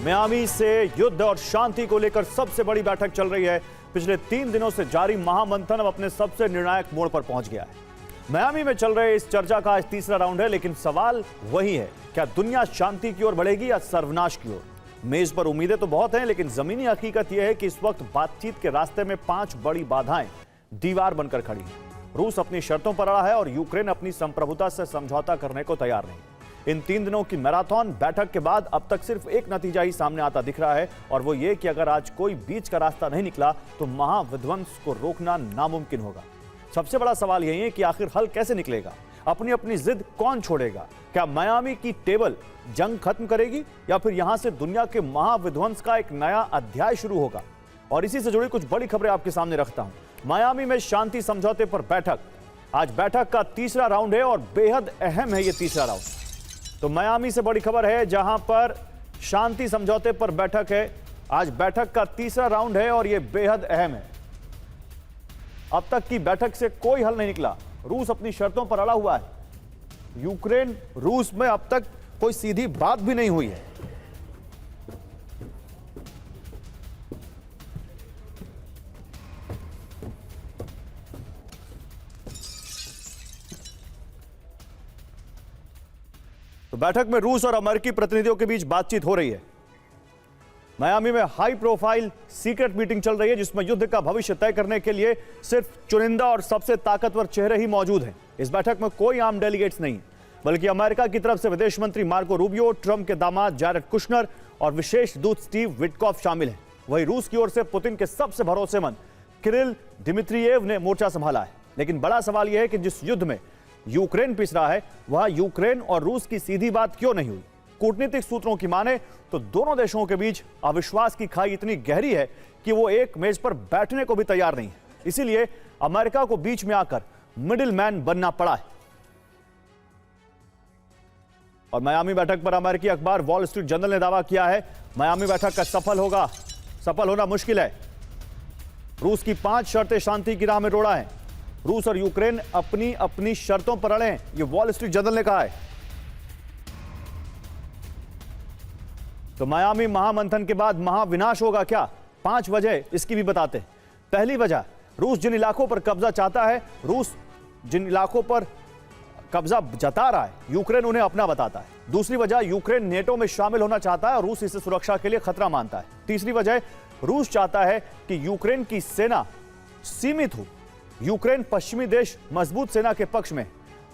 Miami से युद्ध और शांति को लेकर सबसे बड़ी बैठक चल रही है। पिछले 3 दिनों से जारी महामंथन अब अपने सबसे निर्णायक मोड़ पर पहुंच गया है। मियामी में चल रहे इस चर्चा का आज तीसरा राउंड है, लेकिन सवाल वही है, क्या दुनिया शांति की ओर बढ़ेगी या सर्वनाश की ओर? मेज पर उम्मीदें तो बहुत हैं, लेकिन जमीनी हकीकत यह है कि इस वक्त बातचीत के रास्ते में 5 बड़ी बाधाएं दीवार बनकर खड़ी हैं। रूस अपनी शर्तों पर अड़ा है और यूक्रेन अपनी संप्रभुता से समझौता करने को तैयार नहीं। इन 3 दिनों की मैराथन बैठक के बाद अब तक सिर्फ एक नतीजा ही सामने आता दिख रहा है, और वो ये कि अगर आज कोई बीच का रास्ता नहीं निकला तो महाविध्वंस को रोकना नामुमकिन होगा। सबसे बड़ा सवाल यही है कि आखिर हल कैसे निकलेगा, अपनी अपनी जिद कौन छोड़ेगा? क्या मियामी की टेबल जंग खत्म करेगी या फिर यहां से दुनिया के महाविध्वंस का एक नया अध्याय शुरू होगा? और इसी से जुड़ी कुछ बड़ी खबरें आपके सामने रखता हूं। मियामी में शांति समझौते पर बैठक, आज बैठक का तीसरा राउंड है और बेहद अहम है ये तीसरा राउंड। तो मियामी से बड़ी खबर है जहां पर शांति समझौते पर बैठक है। आज बैठक का तीसरा राउंड है और यह बेहद अहम है। अब तक की बैठक से कोई हल नहीं निकला। रूस अपनी शर्तों पर अड़ा हुआ है। यूक्रेन रूस में अब तक कोई सीधी बात भी नहीं हुई है। तो बैठक में रूस और अमेरिकी प्रतिनिधियों के बीच बातचीत हो रही है। मियामी में हाई प्रोफाइल सीक्रेट मीटिंग चल रही है, जिसमें युद्ध का भविष्य तय करने के लिए सिर्फ चुनिंदा और सबसे ताकतवर चेहरे ही मौजूद हैं। इस बैठक में कोई आम डेलीगेट्स नहीं, बल्कि अमेरिका की तरफ से विदेश मंत्री मार्को रूबियो, ट्रंप के दामाद जैरेड कुशनर और विशेष दूत स्टीव विटकॉफ शामिल हैं। वहीं रूस की ओर से पुतिन के सबसे भरोसेमंद किरिल दिमित्रियेव ने मोर्चा संभाला है। लेकिन बड़ा सवाल यह है कि जिस युद्ध में यूक्रेन पिस रहा है, वहां यूक्रेन और रूस की सीधी बात क्यों नहीं हुई? कूटनीतिक सूत्रों की माने तो दोनों देशों के बीच अविश्वास की खाई इतनी गहरी है कि वो एक मेज पर बैठने को भी तैयार नहीं है। इसीलिए अमेरिका को बीच में आकर मिडिल मैन बनना पड़ा है। और मियामी बैठक पर अमेरिकी अखबार वॉल स्ट्रीट जर्नल ने दावा किया है, मियामी बैठक का सफल होना मुश्किल है। रूस की 5 शर्तें शांति की राह में रोड़ा है। रूस और यूक्रेन अपनी अपनी शर्तों पर अड़े हैं, ये वॉल स्ट्रीट जर्नल ने कहा है। तो मियामी महामंथन के बाद महाविनाश होगा क्या? 5 वजह इसकी भी बताते हैं। पहली वजह, रूस जिन इलाकों पर कब्जा चाहता है, रूस जिन इलाकों पर कब्जा जता रहा है, यूक्रेन उन्हें अपना बताता है। दूसरी वजह, यूक्रेन नेटो में शामिल होना चाहता है और रूस इसे सुरक्षा के लिए खतरा मानता है। तीसरी वजह, रूस चाहता है कि यूक्रेन की सेना सीमित हो, यूक्रेन पश्चिमी देश मजबूत सेना के पक्ष में।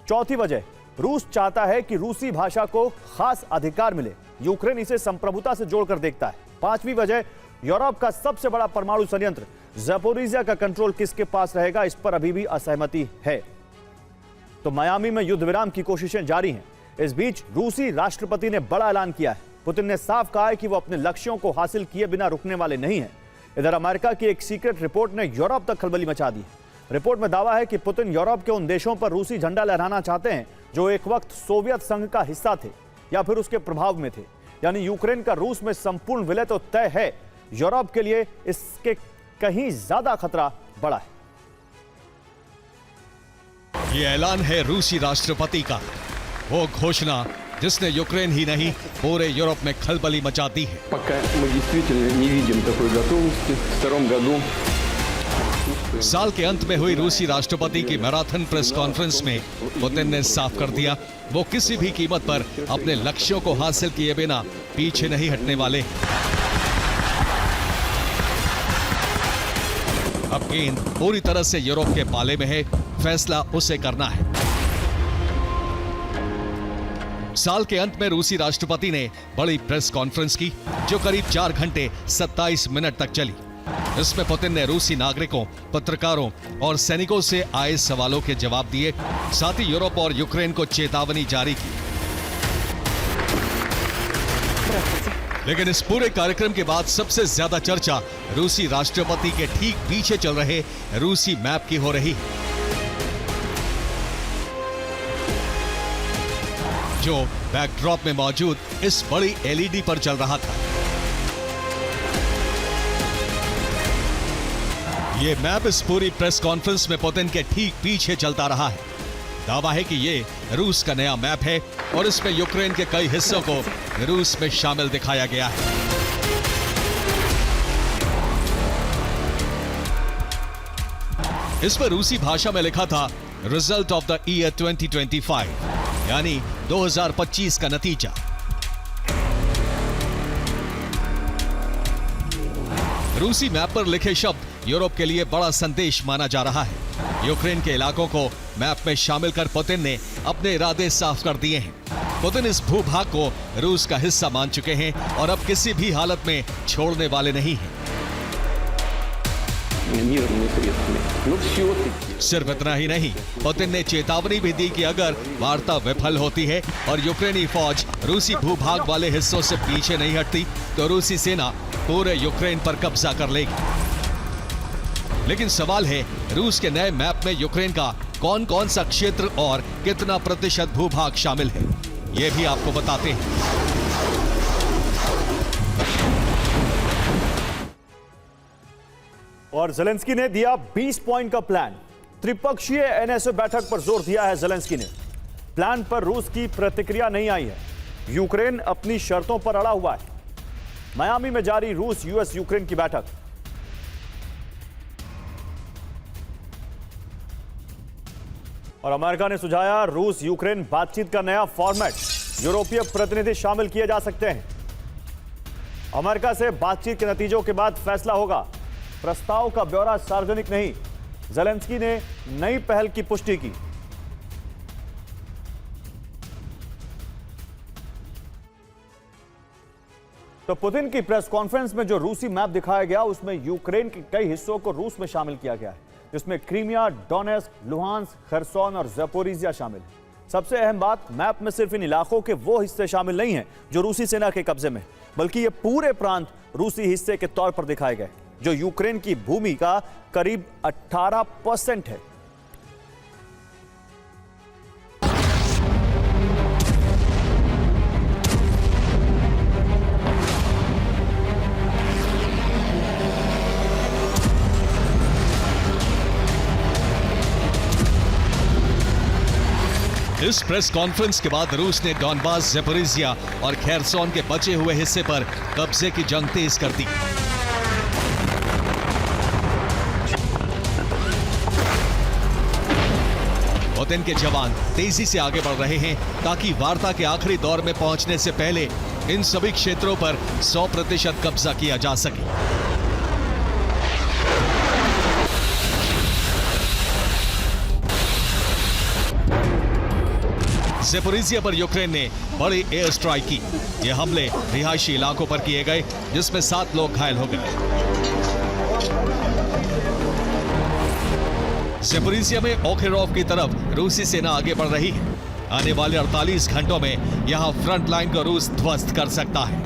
चौथी वजह, रूस चाहता है कि रूसी भाषा को खास अधिकार मिले, यूक्रेन इसे संप्रभुता से जोड़कर देखता है। 5वीं वजह, यूरोप का सबसे बड़ा परमाणु संयंत्र ज़पोरिज़िया का कंट्रोल किसके पास रहेगा, इस पर अभी भी असहमति है। तो मियामी में युद्ध विराम की कोशिशें जारी हैं। इस बीच रूसी राष्ट्रपति ने बड़ा ऐलान किया है। पुतिन ने साफ कहा है कि वो अपने लक्ष्यों को हासिल किए बिना रुकने वाले नहीं हैं। इधर अमेरिका की एक सीक्रेट रिपोर्ट ने यूरोप तक खलबली मचा दी है। रिपोर्ट में दावा है कि पुतिन यूरोप के उन देशों पर रूसी झंडा लहराना चाहते हैं जो एक वक्त सोवियत संघ का हिस्सा थे या फिर उसके प्रभाव में थे। यानी यूक्रेन का रूस में संपूर्ण विलय तो तय है, यूरोप के लिए इसके कहीं ज्यादा खतरा बड़ा है। ये ऐलान है रूसी राष्ट्रपति का, वो घोषणा जिसने यूक्रेन ही नहीं पूरे यूरोप में खलबली मचा दी है। साल के अंत में हुई रूसी राष्ट्रपति की मैराथन प्रेस कॉन्फ्रेंस में पुतिन ने साफ कर दिया, वो किसी भी कीमत पर अपने लक्ष्यों को हासिल किए बिना पीछे नहीं हटने वाले। अब गेंद पूरी तरह से यूरोप के पाले में है, फैसला उसे करना है। साल के अंत में रूसी राष्ट्रपति ने बड़ी प्रेस कॉन्फ्रेंस की, जो करीब 4 घंटे 27 मिनट तक चली। इसमें पुतिन ने रूसी नागरिकों, पत्रकारों और सैनिकों से आए सवालों के जवाब दिए, साथ ही यूरोप और यूक्रेन को चेतावनी जारी की। लेकिन इस पूरे कार्यक्रम के बाद सबसे ज्यादा चर्चा रूसी राष्ट्रपति के ठीक पीछे चल रहे रूसी मैप की हो रही है, जो बैकड्रॉप में मौजूद इस बड़ी एलईडी पर चल रहा था। ये मैप इस पूरी प्रेस कॉन्फ्रेंस में पुतिन के ठीक पीछे चलता रहा है। दावा है कि ये रूस का नया मैप है और इसमें यूक्रेन के कई हिस्सों को रूस में शामिल दिखाया गया है। इस पर रूसी भाषा में लिखा था रिजल्ट ऑफ द ईयर 2025, यानी 2025 का नतीजा। रूसी मैप पर लिखे शब्द यूरोप के लिए बड़ा संदेश माना जा रहा है। यूक्रेन के इलाकों को मैप में शामिल कर पुतिन ने अपने इरादे साफ कर दिए हैं। पुतिन इस भूभाग को रूस का हिस्सा मान चुके हैं और अब किसी भी हालत में छोड़ने वाले नहीं हैं। सिर्फ इतना ही नहीं, पुतिन ने चेतावनी भी दी कि अगर वार्ता विफल होती है और यूक्रेनी फौज रूसी भूभाग वाले हिस्सों से पीछे नहीं हटती तो रूसी सेना पूरे यूक्रेन पर कब्जा कर लेगी। लेकिन सवाल है, रूस के नए मैप में यूक्रेन का कौन कौन सा क्षेत्र और कितना प्रतिशत भूभाग शामिल है, यह भी आपको बताते हैं। और जेलेंस्की ने दिया 20 पॉइंट का प्लान। त्रिपक्षीय एनएसओ बैठक पर जोर दिया है जेलेंस्की ने। प्लान पर रूस की प्रतिक्रिया नहीं आई है। यूक्रेन अपनी शर्तों पर अड़ा हुआ है। मियामी में जारी रूस यूएस यूक्रेन की बैठक। और अमेरिका ने सुझाया रूस यूक्रेन बातचीत का नया फॉर्मेट। यूरोपीय प्रतिनिधि शामिल किए जा सकते हैं। अमेरिका से बातचीत के नतीजों के बाद फैसला होगा। प्रस्ताव का ब्यौरा सार्वजनिक नहीं। जेलेंस्की ने नई पहल की पुष्टि की। तो पुतिन की प्रेस कॉन्फ्रेंस में जो रूसी मैप दिखाया गया उसमें यूक्रेन के कई हिस्सों को रूस में शामिल किया गया है, जिसमें क्रीमिया, डोनेस्क, लुहांस्क, खरसोन और ज़पोरिजिया शामिल है। सबसे अहम बात, मैप में सिर्फ इन इलाकों के वो हिस्से शामिल नहीं हैं जो रूसी सेना के कब्जे में, बल्कि ये पूरे प्रांत रूसी हिस्से के तौर पर दिखाए गए, जो यूक्रेन की भूमि का करीब 18% है। इस प्रेस कॉन्फ्रेंस के बाद रूस ने डॉनबास, ज़पोरिजिया और खेरसोन के बचे हुए हिस्से पर कब्जे की जंग तेज कर दी। पुतिन के जवान तेजी से आगे बढ़ रहे हैं ताकि वार्ता के आखिरी दौर में पहुंचने से पहले इन सभी क्षेत्रों पर 100% कब्जा किया जा सके। ज़पोरिजिया पर यूक्रेन ने बड़ी एयर स्ट्राइक की। ये हमले रिहायशी इलाकों पर किए गए, जिसमें 7 लोग घायल हो गए। ज़पोरिजिया में ओखेरोव की तरफ रूसी सेना आगे बढ़ रही है। आने वाले 48 घंटों में यहां फ्रंट लाइन को रूस ध्वस्त कर सकता है।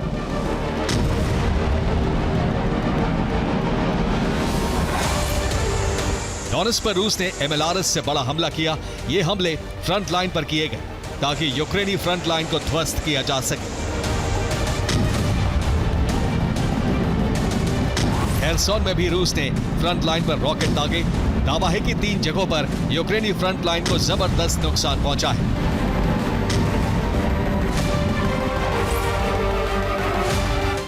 डोनेस्क पर रूस ने MLRS से बड़ा हमला किया। ये हमले फ्रंट लाइन पर किए गए ताकि यूक्रेनी फ्रंट लाइन को ध्वस्त किया जा सके। खेरसोन में भी रूस ने फ्रंट लाइन पर रॉकेट दागे। दावा है कि 3 जगहों पर यूक्रेनी फ्रंट लाइन को जबरदस्त नुकसान पहुंचा है।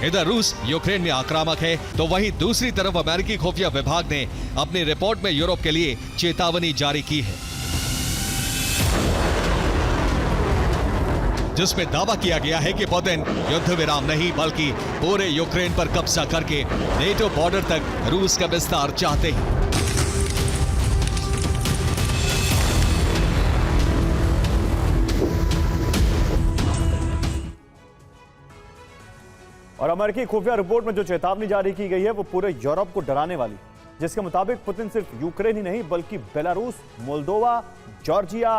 इधर रूस यूक्रेन में आक्रामक है, तो वहीं दूसरी तरफ अमेरिकी खुफिया विभाग ने अपनी रिपोर्ट में यूरोप के लिए चेतावनी जारी की है, जिसमें दावा किया गया है कि पुतिन युद्ध विराम नहीं बल्कि पूरे यूक्रेन पर कब्जा करके नेटो बॉर्डर तक रूस का विस्तार चाहते हैं। और अमेरिकी खुफिया रिपोर्ट में जो चेतावनी जारी की गई है वो पूरे यूरोप को डराने वाली, जिसके मुताबिक पुतिन सिर्फ यूक्रेन ही नहीं बल्कि Belarus, Moldova, Georgia,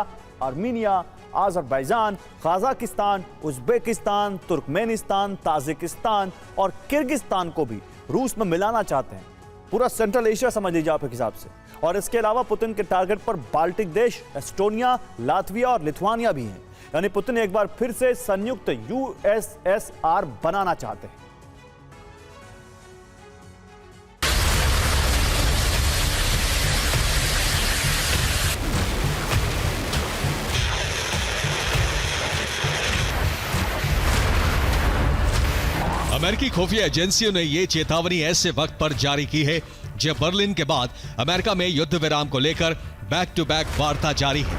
Armenia, Azerbaijan, Kazakhstan, Uzbekistan, Turkmenistan, Tajikistan और किर्गिस्तान को भी रूस में मिलाना चाहते हैं। पूरा सेंट्रल एशिया समझ लीजिए आप एक हिसाब से। और इसके अलावा पुतिन के टारगेट पर बाल्टिक देश, एस्टोनिया, लातविया और लिथुआनिया भी हैं। यानी पुतिन एक बार फिर से संयुक्त USSR बनाना चाहते हैं। अमेरिकी खुफिया एजेंसियों ने ये चेतावनी ऐसे वक्त पर जारी की है जब बर्लिन के बाद अमेरिका में युद्ध विराम को लेकर बैक टू बैक वार्ता जारी है।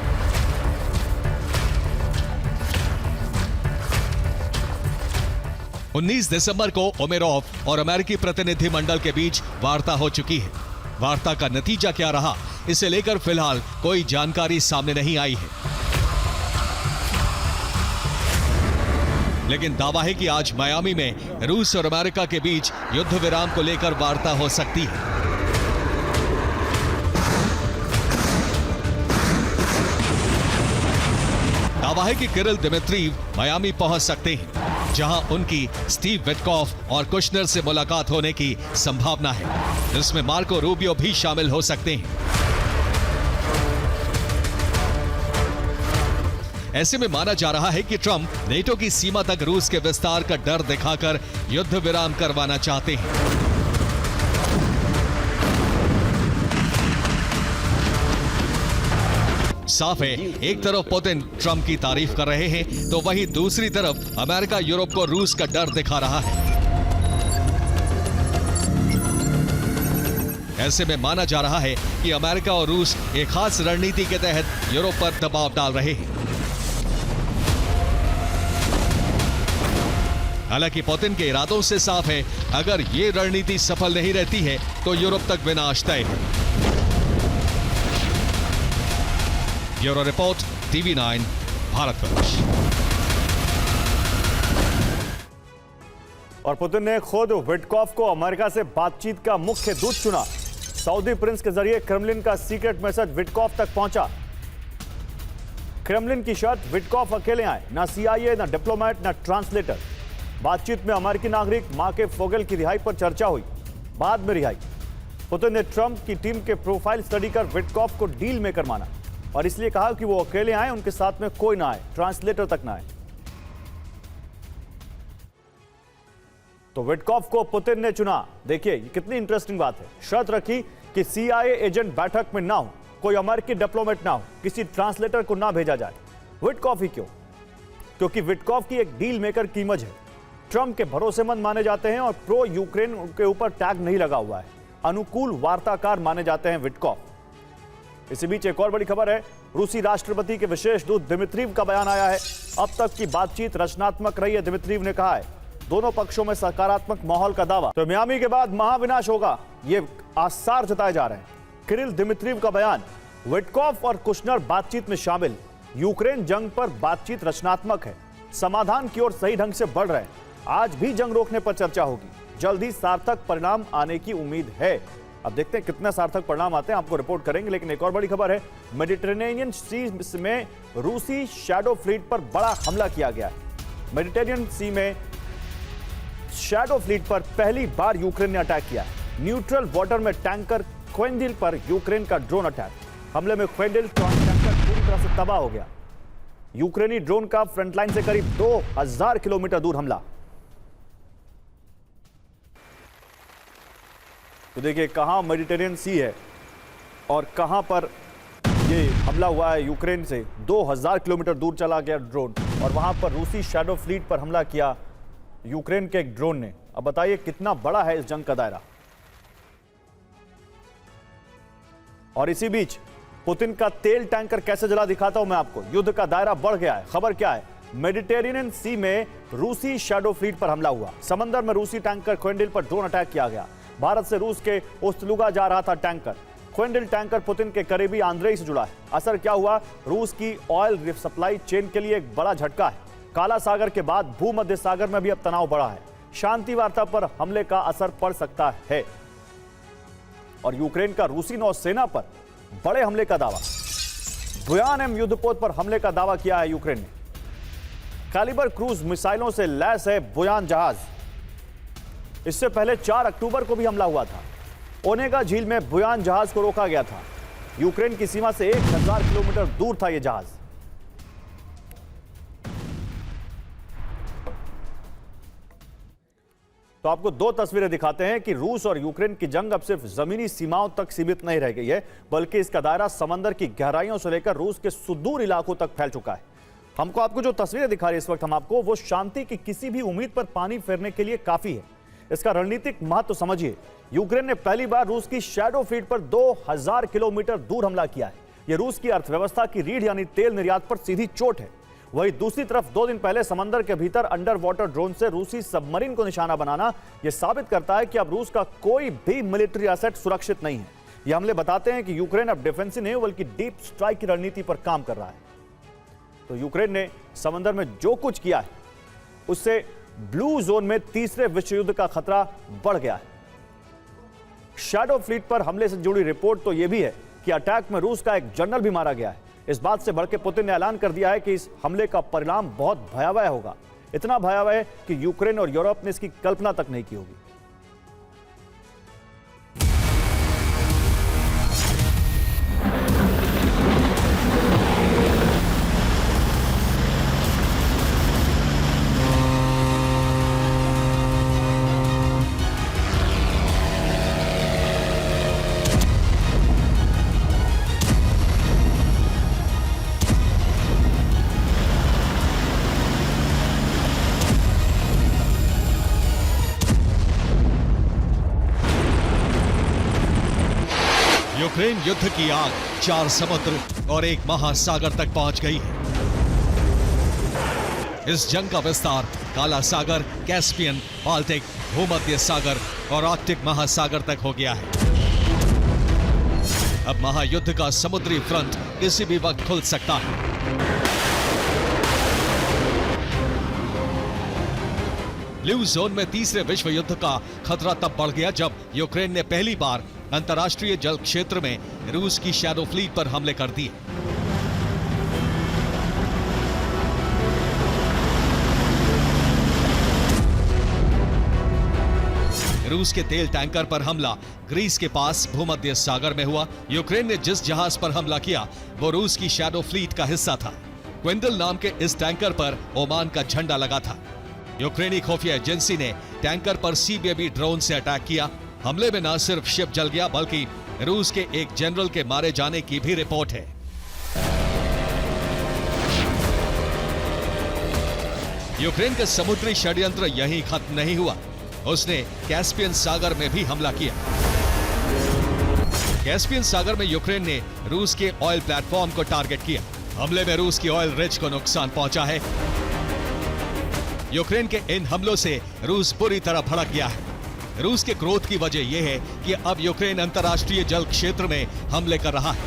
उन्नीस दिसंबर को उमेरोव और अमेरिकी प्रतिनिधिमंडल के बीच वार्ता हो चुकी है। वार्ता का नतीजा क्या रहा, इसे लेकर फिलहाल कोई जानकारी सामने नहीं आई है, लेकिन दावा है कि आज मियामी में रूस और अमेरिका के बीच युद्ध विराम को लेकर वार्ता हो सकती है। दावा है कि किरिल दिमित्रीव मियामी पहुंच सकते हैं, जहां उनकी स्टीव विटकॉफ और कुशनर से मुलाकात होने की संभावना है, जिसमें मार्को रूबियो भी शामिल हो सकते हैं। ऐसे में माना जा रहा है कि ट्रंप नेटो की सीमा तक रूस के विस्तार का डर दिखाकर युद्ध विराम करवाना चाहते हैं। साफ है, एक तरफ पुतिन ट्रंप की तारीफ कर रहे हैं, तो वहीं दूसरी तरफ अमेरिका यूरोप को रूस का डर दिखा रहा है। ऐसे में माना जा रहा है कि अमेरिका और रूस एक खास रणनीति के तहत यूरोप पर दबाव डाल रहे हैं। हालांकि पुतिन के इरादों से साफ है, अगर ये रणनीति सफल नहीं रहती है तो यूरोप तक विनाश तय है। Bureau report, TV9, Bharatvarsh. और पुतिन ने खुद विटकॉफ को अमेरिका से बातचीत का मुख्य दूत चुना। सऊदी प्रिंस के जरिए क्रेमलिन का सीक्रेट मैसेज विटकॉफ तक पहुंचा। क्रेमलिन की शर्त, विटकॉफ अकेले आए, ना CIA, ना डिप्लोमेट, ना ट्रांसलेटर। बातचीत में अमेरिकी नागरिक मार्क फोगल की रिहाई पर चर्चा हुई, बाद में रिहाई। पुतिन ने ट्रंप की टीम के प्रोफाइल स्टडी कर विटकॉफ को डील मेकर माना और इसलिए कहा कि वो अकेले आए, उनके साथ में कोई ना आए, ट्रांसलेटर तक ना आए। तो विटकॉफ को पुतिन ने चुना। देखिए ये कितनी इंटरेस्टिंग बात है। शर्त रखी कि CIA एजेंट बैठक में ना हो, कोई अमेरिकी डिप्लोमेट ना हो, किसी ट्रांसलेटर को ना भेजा जाए। विटकॉफ ही क्यों? क्योंकि विटकॉफ की एक डील मेकर की इमेज है। ट्रंप के भरोसेमंद माने जाते हैं और प्रो यूक्रेन के ऊपर टैग नहीं लगा हुआ है। अनुकूल वार्ताकार माने जाते हैं विटकॉफ। इसी बीच एक और बड़ी खबर है, रूसी राष्ट्रपति के विशेष दूत दिमित्रीव का बयान आया है। अब तक की बातचीत रचनात्मक रही है, दिमित्रीव ने कहा है। दोनों पक्षों में सकारात्मक माहौल का दावा। तो मियामी के बाद महाविनाश होगा, ये आसार जताए जा रहे हैं। किरिल दिमित्रीव का बयान, विटकॉफ और कुशनर बातचीत में शामिल। यूक्रेन जंग पर बातचीत रचनात्मक है, समाधान की ओर सही ढंग से बढ़ रहे हैं। आज भी जंग रोकने पर चर्चा होगी, जल्दी सार्थक परिणाम आने की उम्मीद है। अब देखते हैं कितने सार्थक परिणाम आते हैं, आपको रिपोर्ट करेंगे। लेकिन एक और बड़ी खबर है, मेडिटेरेनियन सी में रूसी शैडो फ्लीट पर बड़ा हमला किया गया है। मेडिटेरेनियन सी में शैडो फ्लीट पर पहली बार यूक्रेन ने अटैक किया है। न्यूट्रल वाटर में टैंकर क्वेंडिल पर यूक्रेन का ड्रोन अटैक। हमले में क्वेंडिल टैंकर पूरी तरह से तबाह हो गया। यूक्रेनी ड्रोन का फ्रंटलाइन से करीब 2000 किलोमीटर दूर हमला। तो देखिए कहां मेडिटेरेनियन सी है और कहां पर ये हमला हुआ है। यूक्रेन से 2000 किलोमीटर दूर चला गया ड्रोन और वहां पर रूसी शैडो फ्लीट पर हमला किया यूक्रेन के एक ड्रोन ने। अब बताइए कितना बड़ा है इस जंग का दायरा। और इसी बीच पुतिन का तेल टैंकर कैसे जला दिखाता हूं मैं आपको। युद्ध का दायरा बढ़ गया है। खबर क्या है, मेडिटेरेनियन सी में रूसी शैडो फ्लीट पर हमला हुआ। समंदर में रूसी टैंकर क्वेंडिल पर ड्रोन अटैक किया गया। भारत से रूस के उस्तलुगा जा रहा था टैंकर। क्वेंडिल टैंकर पुतिन के करीबी आंद्रेई से जुड़ा है। असर क्या हुआ, रूस की ऑयल सप्लाई चेन के लिए एक बड़ा झटका है। काला सागर के बाद भूमध्य सागर में भी अब तनाव बढ़ा है। शांति वार्ता पर हमले का असर पड़ सकता है। और यूक्रेन का रूसी नौसेना पर बड़े हमले का दावा। बुयान युद्धपोत पर हमले का दावा किया है यूक्रेन ने। कैलिबर क्रूज मिसाइलों से लैस है बुयान जहाज। इससे पहले 4 अक्टूबर को भी हमला हुआ था। ओनेगा झील में बुयान जहाज को रोका गया था। यूक्रेन की सीमा से 1000 किलोमीटर दूर था यह जहाज। तो आपको 2 तस्वीरें दिखाते हैं कि रूस और यूक्रेन की जंग अब सिर्फ जमीनी सीमाओं तक सीमित नहीं रह गई है, बल्कि इसका दायरा समंदर की गहराइयों से लेकर रूस के सुदूर इलाकों तक फैल चुका है। हमको आपको जो तस्वीरें दिखा रही है इस वक्त हम आपको, वो शांति की किसी भी उम्मीद पर पानी फेरने के लिए काफी है। इसका रणनीतिक महत्व समझिए। यूक्रेन ने पहली बार रूस की शैडो फ्लीट पर 2000 किलोमीटर दूर हमला किया है। यह रूस की अर्थव्यवस्था की रीढ़ यानी तेल निर्यात पर सीधी चोट है। वहीं दूसरी तरफ 2 दिन पहले समंदर के भीतर अंडर वाटर ड्रोन से रूसी सबमरीन को निशाना बनाना यह साबित करता है कि अब रूस का कोई भी मिलिट्री एसेट सुरक्षित नहीं है। ये हमले बताते हैं कि यूक्रेन अब डिफेंसिव नहीं बल्कि डीप स्ट्राइक की रणनीति पर काम कर रहा है। तो यूक्रेन ने समंदर में जो कुछ किया है उससे ब्लू जोन में तीसरे विश्व युद्ध का खतरा बढ़ गया है। शैडो फ्लीट पर हमले से जुड़ी रिपोर्ट तो यह भी है कि अटैक में रूस का एक जनरल भी मारा गया है। इस बात से बढ़कर पुतिन ने ऐलान कर दिया है कि इस हमले का परिणाम बहुत भयावह होगा। इतना भयावह है कि यूक्रेन और यूरोप ने इसकी कल्पना तक नहीं की होगी। यूक्रेन युद्ध की आग 4 समुद्र और 1 महासागर तक पहुंच गई है। इस जंग का विस्तार काला सागर, कैस्पियन, बाल्टिक, भूमध्य सागर और आर्कटिक महासागर तक हो गया है। अब महायुद्ध का समुद्री फ्रंट किसी भी वक्त खुल सकता है। ब्लू जोन में तीसरे विश्व युद्ध का खतरा तब बढ़ गया जब यूक्रेन ने पहली बार अंतर्राष्ट्रीय जल क्षेत्र में रूस की शैडो फ्लीट पर हमले कर दिए। रूस के तेल टैंकर पर हमला ग्रीस के पास भूमध्य सागर में हुआ। यूक्रेन ने जिस जहाज पर हमला किया वो रूस की शैडो फ्लीट का हिस्सा था। क्विंडल नाम के इस टैंकर पर ओमान का झंडा लगा था। यूक्रेनी खुफिया एजेंसी ने टैंकर पर सीबीबी ड्रोन से अटैक किया। हमले में न सिर्फ शिप जल गया बल्कि रूस के एक जनरल के मारे जाने की भी रिपोर्ट है। यूक्रेन का समुद्री षड्यंत्र यहीं खत्म नहीं हुआ। उसने कैस्पियन सागर में भी हमला किया। कैस्पियन सागर में यूक्रेन ने रूस के ऑयल प्लेटफॉर्म को टारगेट किया। हमले में रूस की ऑयल रिच को नुकसान पहुंचा है। यूक्रेन के इन हमलों से रूस बुरी तरह भड़क गया है। रूस के क्रोध की वजह यह है कि अब यूक्रेन अंतर्राष्ट्रीय जल क्षेत्र में हमले कर रहा है।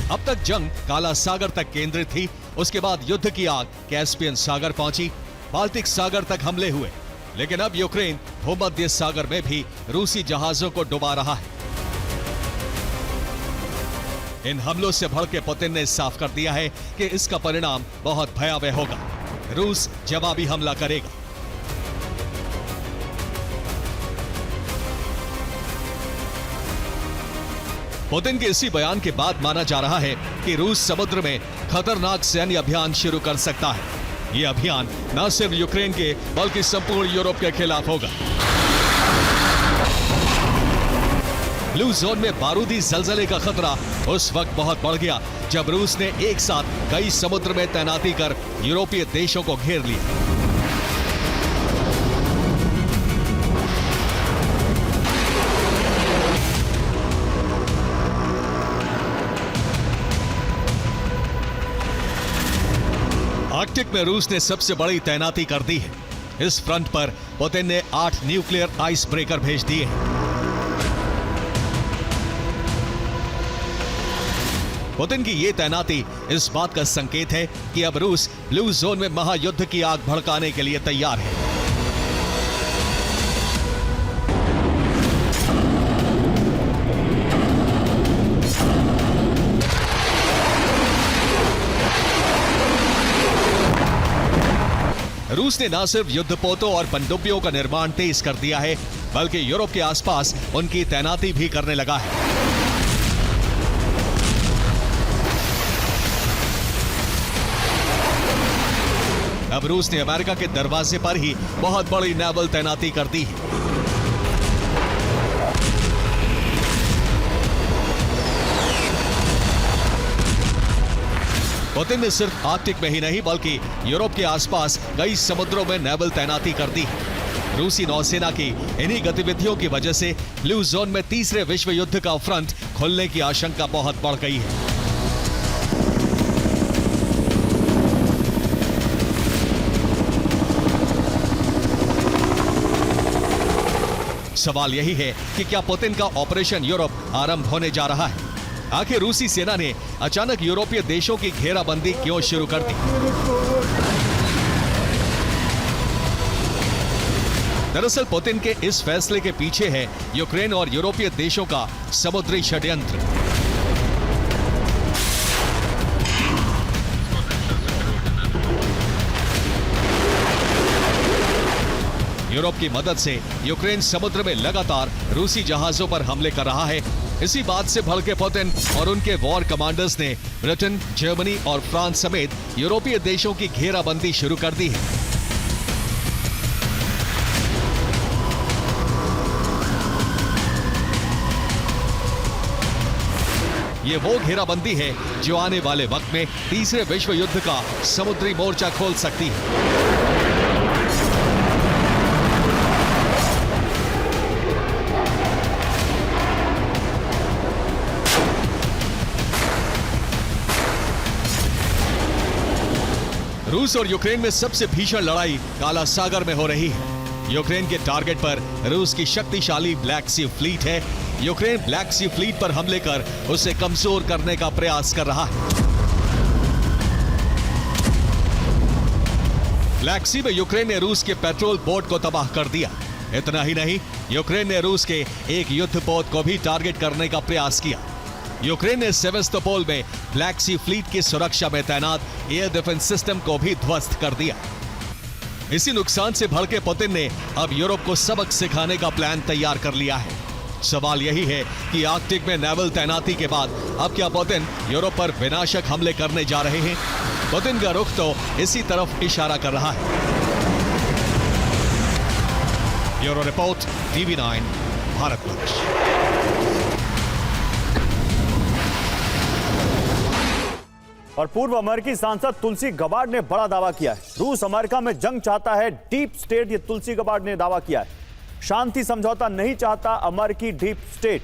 अब तक जंग काला सागर तक केंद्रित थी। उसके बाद युद्ध की आग कैस्पियन सागर पहुंची, बाल्टिक सागर तक हमले हुए। लेकिन अब यूक्रेन भूमध्य सागर में भी रूसी जहाजों को डुबा रहा है। इन हमलों से भड़के पुतिन ने साफ कर दिया है कि इसका परिणाम बहुत भयावह होगा। रूस जवाबी हमला करेगा। पुतिन के इसी बयान के बाद माना जा रहा है कि रूस समुद्र में खतरनाक सैन्य अभियान शुरू कर सकता है। यह अभियान न सिर्फ यूक्रेन के बल्कि संपूर्ण यूरोप के खिलाफ होगा। ब्लू जोन में बारूदी जलजले का खतरा उस वक्त बहुत बढ़ गया जब रूस ने एक साथ कई समुद्र में तैनाती कर यूरोपीय देशों को घेर लिया। आर्कटिक में रूस ने सबसे बड़ी तैनाती कर दी है। इस फ्रंट पर पुतिन ने 8 न्यूक्लियर आइस ब्रेकर भेज दिए हैं। पुतिन की ये तैनाती इस बात का संकेत है कि अब रूस ब्लू जोन में महायुद्ध की आग भड़काने के लिए तैयार है। रूस ने न सिर्फ युद्धपोतों और पनडुब्बियों का निर्माण तेज कर दिया है बल्कि यूरोप के आसपास उनकी तैनाती भी करने लगा है। अब रूस ने अमेरिका के दरवाजे पर ही बहुत बड़ी नेवल तैनाती कर दी है। पुतिन ने सिर्फ आर्कटिक में ही नहीं बल्कि यूरोप के आसपास कई समुद्रों में नेवल तैनाती कर दी है। रूसी नौसेना की इन्हीं गतिविधियों की वजह से ब्लू जोन में तीसरे विश्व युद्ध का फ्रंट खुलने की आशंका बहुत बढ़ गई है। सवाल यही है कि क्या पुतिन का ऑपरेशन यूरोप आरंभ होने जा रहा है? आखिर रूसी सेना ने अचानक यूरोपीय देशों की घेराबंदी क्यों शुरू कर दी? दरअसल पुतिन के इस फैसले के पीछे है यूक्रेन और यूरोपीय देशों का समुद्री षड्यंत्र। यूरोप की मदद से यूक्रेन समुद्र में लगातार रूसी जहाजों पर हमले कर रहा है। इसी बात से भड़के पुतिन और उनके वॉर कमांडर्स ने ब्रिटेन, जर्मनी और फ्रांस समेत यूरोपीय देशों की घेराबंदी शुरू कर दी है। ये वो घेराबंदी है जो आने वाले वक्त में तीसरे विश्व युद्ध का समुद्री मोर्चा खोल सकती है। रूस और यूक्रेन में सबसे भीषण लड़ाई काला सागर में हो रही है। यूक्रेन के टारगेट पर रूस की शक्तिशाली ब्लैक सी फ्लीट है। यूक्रेन ब्लैक सी फ्लीट पर हमले कर उसे कमजोर करने का प्रयास कर रहा है। ब्लैक सी में यूक्रेन ने रूस के पेट्रोल बोट को तबाह कर दिया। इतना ही नहीं, यूक्रेन ने रूस के एक युद्धपोत को भी टारगेट करने का प्रयास किया। यूक्रेन ने सेवेस्तोपोल में ब्लैक सी फ्लीट की सुरक्षा में तैनात एयर डिफेंस सिस्टम को भी ध्वस्त कर दिया। इसी नुकसान से भड़के पुतिन ने अब यूरोप को सबक सिखाने का प्लान तैयार कर लिया है। सवाल यही है कि आर्कटिक में नेवल तैनाती के बाद अब क्या पुतिन यूरोप पर विनाशक हमले करने जा रहे हैं? पुतिन का रुख तो इसी तरफ इशारा कर रहा है। Bureau report, TV9 Bharatvarsh. और पूर्व अमेरिकी सांसद तुलसी गबार्ड ने बड़ा दावा किया है। रूस अमेरिका में जंग चाहता है, डीप स्टेट, ये तुलसी गबार्ड ने दावा किया है। शांति समझौता नहीं चाहता अमेरिकी डीप स्टेट।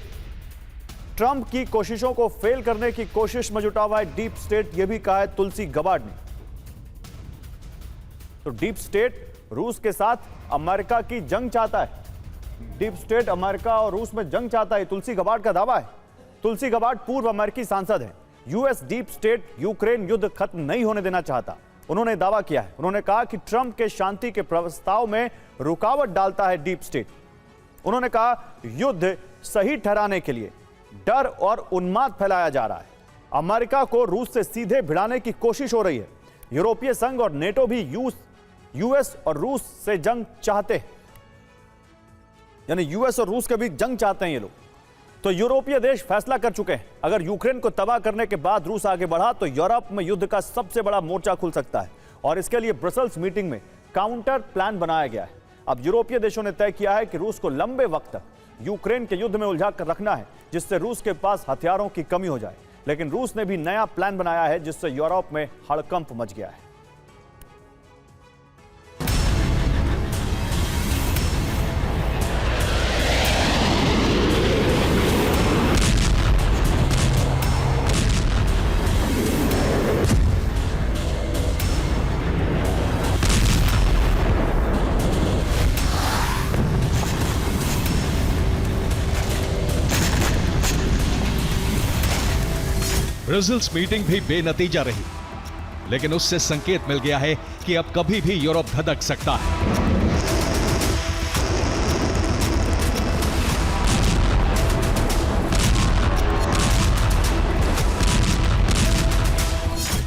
ट्रंप की कोशिशों को फेल करने की कोशिश में जुटा हुआ है डीप स्टेट, यह भी कहा है तुलसी गबार्ड ने। तो डीप स्टेट रूस के साथ अमेरिका की जंग चाहता है। डीप स्टेट अमेरिका और रूस में जंग चाहता है, तुलसी गबार्ड का दावा है। तुलसी गबार्ड पूर्व अमेरिकी सांसद है। यूएस डीप स्टेट यूक्रेन युद्ध खत्म नहीं होने देना चाहता, उन्होंने दावा किया है। उन्होंने कहा कि ट्रंप के शांति के प्रस्ताव में रुकावट डालता है डीप स्टेट। उन्होंने कहा युद्ध सही ठहराने के लिए डर और उन्माद फैलाया जा रहा है। अमेरिका को रूस से सीधे भिड़ाने की कोशिश हो रही है। यूरोपीय संघ और नेटो भी यूएस और रूस से जंग चाहते हैं, यानी यूएस और रूस के बीच जंग चाहते हैं ये लोग। तो यूरोपीय देश फैसला कर चुके हैं, अगर यूक्रेन को तबाह करने के बाद रूस आगे बढ़ा तो यूरोप में युद्ध का सबसे बड़ा मोर्चा खुल सकता है। और इसके लिए ब्रसेल्स मीटिंग में काउंटर प्लान बनाया गया है। अब यूरोपीय देशों ने तय किया है कि रूस को लंबे वक्त तक यूक्रेन के युद्ध में उलझा कर रखना है, जिससे रूस के पास हथियारों की कमी हो जाए। लेकिन रूस ने भी नया प्लान बनाया है, जिससे यूरोप में हड़कंप मच गया है। ब्रसेल्स मीटिंग भी बेनतीजा रही, लेकिन उससे संकेत मिल गया है कि अब कभी भी यूरोप धधक सकता है।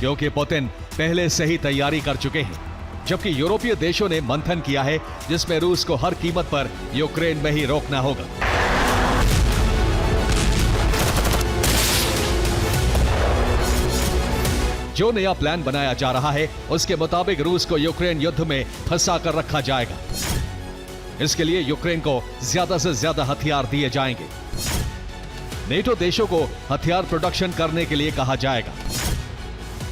क्योंकि पुतिन पहले से ही तैयारी कर चुके हैं, जबकि यूरोपीय देशों ने मंथन किया है, जिसमें रूस को हर कीमत पर यूक्रेन में ही रोकना होगा। जो नया प्लान बनाया जा रहा है, उसके मुताबिक रूस को यूक्रेन युद्ध में फंसा कर रखा जाएगा। इसके लिए यूक्रेन को ज्यादा से ज्यादा हथियार दिए जाएंगे। नेटो देशों को हथियार प्रोडक्शन करने के लिए कहा जाएगा।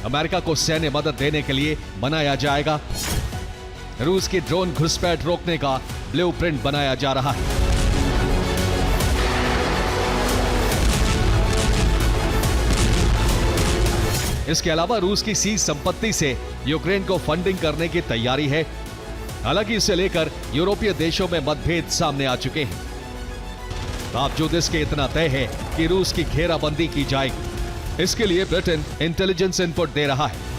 अमेरिका को सैन्य मदद देने के लिए बनाया जाएगा। रूस की ड्रोन घुसपैठ रोकने का ब्लूप्रिंट बनाया जा रहा है। इसके अलावा रूस की सीज संपत्ति से यूक्रेन को फंडिंग करने की तैयारी है। हालांकि इसे लेकर यूरोपीय देशों में मतभेद सामने आ चुके हैं। बावजूद इसके इतना तय है कि रूस की घेराबंदी की जाएगी। इसके लिए ब्रिटेन इंटेलिजेंस इनपुट दे रहा है।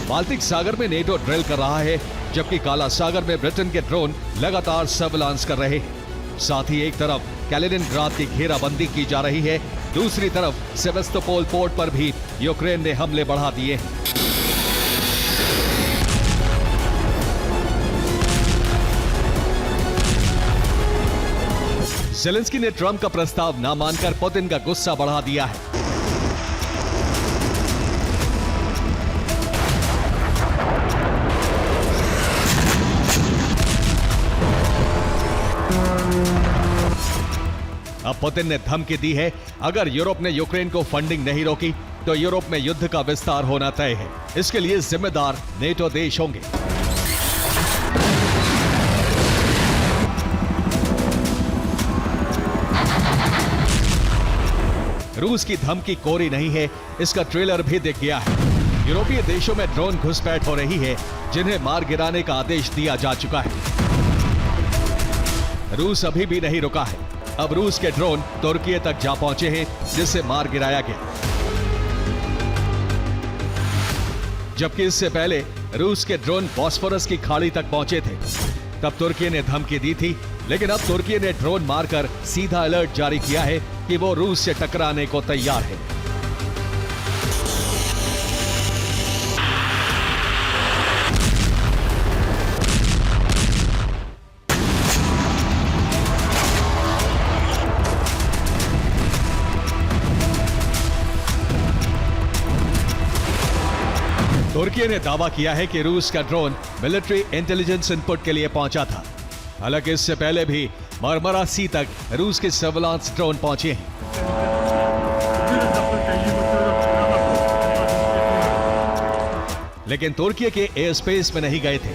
बाल्टिक सागर में नेटो ड्रिल कर रहा है, जबकि काला सागर में ब्रिटेन के ड्रोन लगातार सर्विलांस कर रहे हैं। साथ ही एक तरफ कैलिनिनग्राड की घेराबंदी की जा रही है, दूसरी तरफ सेवेस्तोपोल पोर्ट पर भी यूक्रेन ने हमले बढ़ा दिए हैं। ज़ेलेंस्की ने ट्रंप का प्रस्ताव ना मानकर पुतिन का गुस्सा बढ़ा दिया है। अब पुतिन ने धमकी दी है, अगर यूरोप ने यूक्रेन को फंडिंग नहीं रोकी तो यूरोप में युद्ध का विस्तार होना तय है। इसके लिए जिम्मेदार नेटो देश होंगे। रूस की धमकी कोरी नहीं है, इसका ट्रेलर भी दिख गया है। यूरोपीय देशों में ड्रोन घुसपैठ हो रही है, जिन्हें मार गिराने का आदेश दिया जा चुका है। रूस अभी भी नहीं रुका है। अब रूस के ड्रोन तुर्की तक जा पहुंचे हैं, जिसे मार गिराया गया। जबकि इससे पहले रूस के ड्रोन बॉस्फोरस की खाड़ी तक पहुंचे थे। तब तुर्की ने धमकी दी थी, लेकिन अब तुर्की ने ड्रोन मारकर सीधा अलर्ट जारी किया है कि वो रूस से टकराने को तैयार है। तुर्की ने दावा किया है कि रूस का ड्रोन मिलिट्री इंटेलिजेंस इनपुट के लिए पहुंचा था। हालांकि इससे पहले भी मरमरा सी तक रूस के सर्विलांस ड्रोन पहुंचे हैं। लेकिन तुर्की के एयर स्पेस में नहीं गए थे।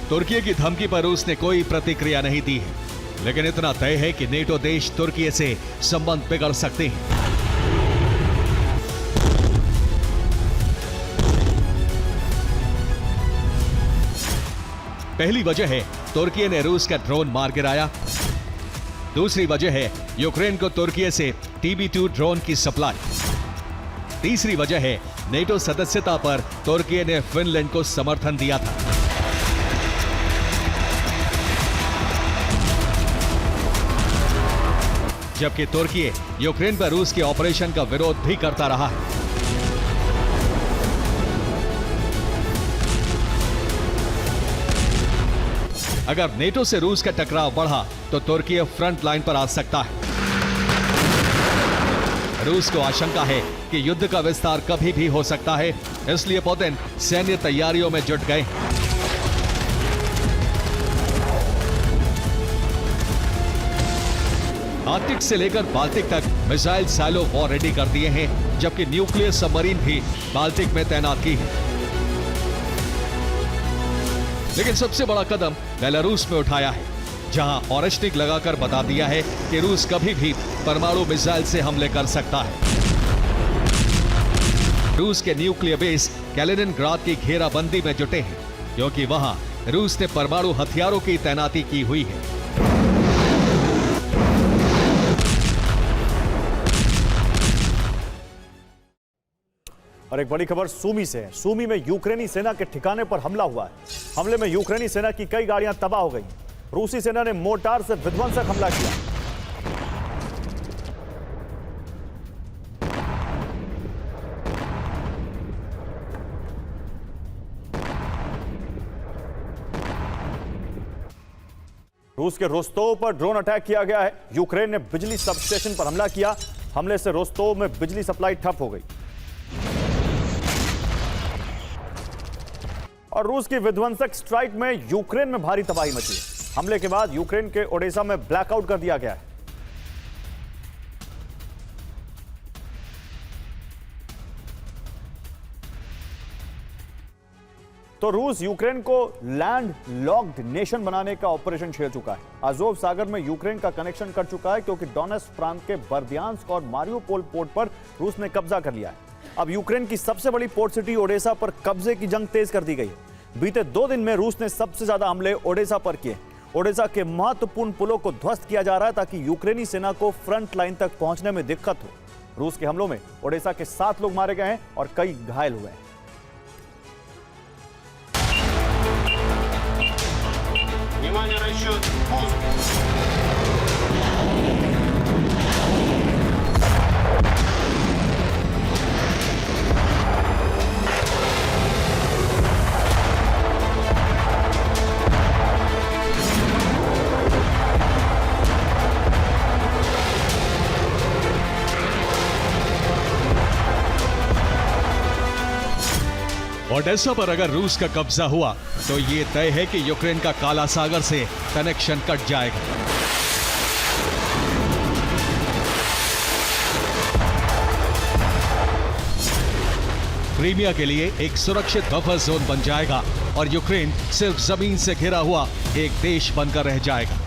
तुर्की की धमकी पर रूस ने कोई प्रतिक्रिया नहीं दी है, लेकिन इतना तय है कि नेटो देश तुर्की से संबंध बिगड़ सकते हैं। पहली वजह है तुर्की ने रूस का ड्रोन मार गिराया। दूसरी वजह है यूक्रेन को तुर्की से TB2 ड्रोन की सप्लाई। तीसरी वजह है नेटो सदस्यता पर तुर्की ने फिनलैंड को समर्थन दिया था। जबकि तुर्की यूक्रेन पर रूस के ऑपरेशन का विरोध भी करता रहा है। अगर नेटो से रूस का टकराव बढ़ा तो तुर्की फ्रंट लाइन पर आ सकता है। रूस को आशंका है कि युद्ध का विस्तार कभी भी हो सकता है, इसलिए पुतिन सैन्य तैयारियों में जुट गए। आर्कटिक से लेकर बाल्टिक तक मिसाइल साइलो वॉर रेडी कर दिए हैं, जबकि न्यूक्लियर सबमरीन भी बाल्टिक में तैनात की है। लेकिन सबसे बड़ा कदम बेलारूस में उठाया है, जहां ऑरेस्टिक लगाकर बता दिया है कि रूस कभी भी परमाणु मिसाइल से हमले कर सकता है। रूस के न्यूक्लियर बेस कैलिनिनग्राड की घेराबंदी में जुटे हैं, क्योंकि वहां रूस ने परमाणु हथियारों की तैनाती की हुई है। और एक बड़ी खबर सूमी से है। सूमी में यूक्रेनी सेना के ठिकाने पर हमला हुआ है। हमले में यूक्रेनी सेना की कई गाड़ियां तबाह हो गई। रूसी सेना ने मोर्टार से विध्वंसक हमला किया। रूस के रोस्तोव पर ड्रोन अटैक किया गया है। यूक्रेन ने बिजली सबस्टेशन पर हमला किया। हमले से रोस्तोव में बिजली सप्लाई ठप हो गई। और रूस की विध्वंसक स्ट्राइक में यूक्रेन में भारी तबाही मची है। हमले के बाद यूक्रेन के ओडेसा में ब्लैकआउट कर दिया गया है। तो रूस यूक्रेन को लैंड लॉक्ड नेशन बनाने का ऑपरेशन छेड़ चुका है। अजोव सागर में यूक्रेन का कनेक्शन कर चुका है, क्योंकि डोनेट्स्क प्रांत के बर्दियांस्क और मारियोपोल पोर्ट पर रूस ने कब्जा कर लिया है। अब यूक्रेन की सबसे बड़ी पोर्ट सिटी ओडेसा पर कब्जे की जंग तेज कर दी गई है। बीते 2 दिन में रूस ने सबसे ज्यादा हमले ओडेसा पर किए। ओडेसा के महत्वपूर्ण पुलों को ध्वस्त किया जा रहा है, ताकि यूक्रेनी सेना को फ्रंट लाइन तक पहुंचने में दिक्कत हो। रूस के हमलों में ओडेसा के 7 लोग मारे गए हैं और कई घायल हुए हैं। Внимание, расчет, пуск! ओडेसा पर अगर रूस का कब्जा हुआ तो ये तय है कि यूक्रेन का काला सागर से कनेक्शन कट जाएगा। क्रीमिया के लिए एक सुरक्षित बफर जोन बन जाएगा और यूक्रेन सिर्फ जमीन से घिरा हुआ एक देश बनकर रह जाएगा।